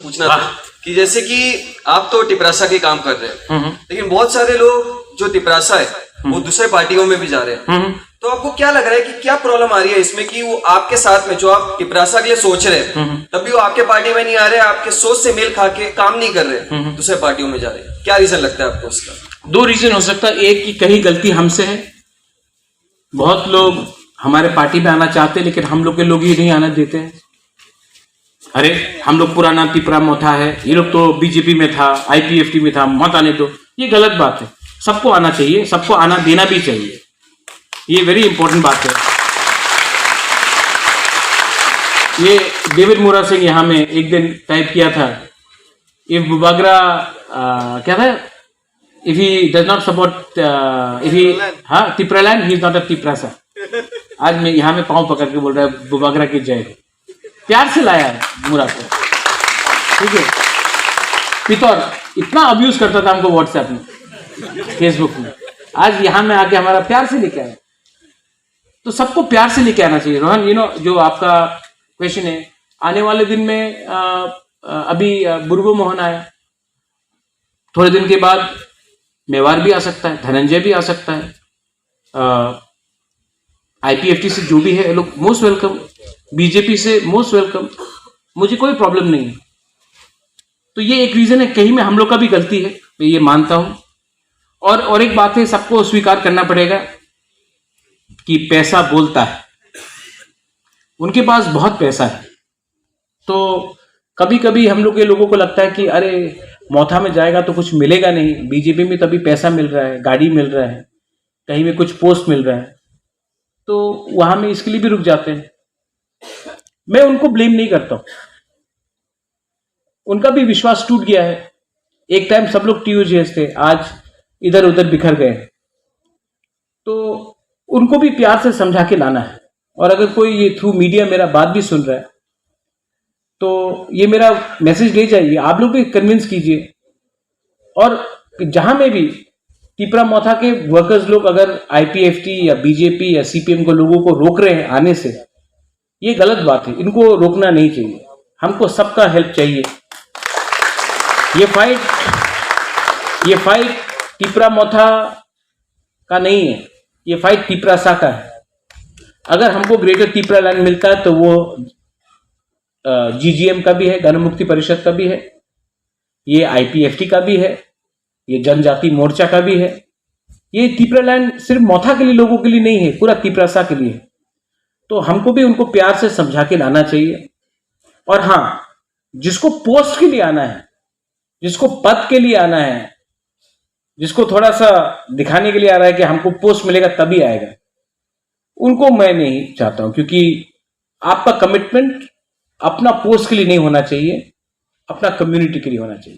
पूछना था कि जैसे कि आप तो टिपरासा के काम कर रहे हैं, लेकिन बहुत सारे लोग जो टिपरासा है वो दूसरे पार्टियों में भी जा रहे हैं। तो आपको क्या लग रहा है कि क्या प्रॉब्लम आ रही है इसमें कि वो आपके साथ में जो आप टिपरासा के लिए सोच रहे हैं तभी वो आपके पार्टी में नहीं आ रहे, आपके सोच से मेल खा के काम नहीं कर रहे, दूसरे पार्टियों में जा रहे हैं? क्या रीजन लगता है आपको उसका? 2 रीजन हो सकता है। एक कि कहीं गलती हमसे है, बहुत लोग हमारे पार्टी में आना चाहते हैं लेकिन हम लोग के लोग ही नहीं आना देते हैं। अरे हम लोग पुराना टिपरा मोथा है, ये लोग तो बीजेपी में था, आईपीएफटी में था, मत आने दो। ये गलत बात है। सबको आना चाहिए, सबको आना देना भी चाहिए। ये वेरी इंपॉर्टेंट बात है। ये डेविड मोरा सिंह यहाँ में एक दिन टाइप किया था, इफ बुबागरा क्या था, if he does not support if he Tipraland he is not a Tiprasa. आज मैं यहाँ में पाँव पकड़ के बोल रहा है बुबागरा की जय। प्यार से लाया है मुरा को, ठीक है। पितौर इतना अब्यूज करता था हमको व्हाट्सएप में, फेसबुक में, आज यहाँ में आके हमारा प्यार से लेके आया। तो सबको प्यार से लेके आना चाहिए। रोहन, जो आपका क्वेश्चन है, आने वाले दिन में अभी बुर्गो मोहन आया, थोड़े दिन के बाद मेवार भी आ सकता है, धनंजय भी आ सकता है, आईपीएफटी से जो भी है लोग मोस्ट वेलकम, बीजेपी से मोस्ट वेलकम, मुझे कोई प्रॉब्लम नहीं है। तो ये एक रीजन है, कहीं में हम लोग का भी गलती है, मैं ये मानता हूं। और एक बात है, सबको स्वीकार करना पड़ेगा कि पैसा बोलता है। उनके पास बहुत पैसा है, तो कभी कभी हम लोग के लोगों को लगता है कि अरे मोथा में जाएगा तो कुछ मिलेगा नहीं, बीजेपी में तभी पैसा मिल रहा है, गाड़ी मिल रहा है, कहीं में कुछ पोस्ट मिल रहा है, तो वहां में इसके लिए भी रुक जाते हैं। मैं उनको ब्लेम नहीं करता हूं, उनका भी विश्वास टूट गया है। एक टाइम सब लोग टीयूजेस थे, आज इधर उधर बिखर गए। तो उनको भी प्यार से समझा के लाना है। और अगर कोई ये थ्रू मीडिया मेरा बात भी सुन रहा है तो ये मेरा मैसेज ले जाइए, आप लोग भी कन्विंस कीजिए। और जहां में भी टिपरा मोथा के वर्कर्स लोग अगर आईपीएफटी या बीजेपी या सीपीएम को लोगों को रोक रहे हैं आने से, ये गलत बात है, इनको रोकना नहीं चाहिए। हमको सबका हेल्प चाहिए। ये फाइट टिपरा मोथा का नहीं है, ये फाइट टिपरासा का है। अगर हमको ग्रेटर टिपरा लैंड मिलता है तो वो जीजीएम का भी है, गण मुक्ति परिषद का भी है, ये आईपीएफटी का भी है, ये जनजाति मोर्चा का भी है। ये टिपरा लैंड सिर्फ मोथा के लिए, लोगों के लिए नहीं है, पूरा टिपरासा के लिए है। तो हमको भी उनको प्यार से समझा के लाना चाहिए। और हाँ, जिसको पोस्ट के लिए आना है, जिसको पद के लिए आना है, जिसको थोड़ा सा दिखाने के लिए आ रहा है कि हमको पोस्ट मिलेगा तभी आएगा, उनको मैं नहीं चाहता हूं। क्योंकि आपका कमिटमेंट अपना पोस्ट के लिए नहीं होना चाहिए, अपना कम्युनिटी के लिए होना चाहिए।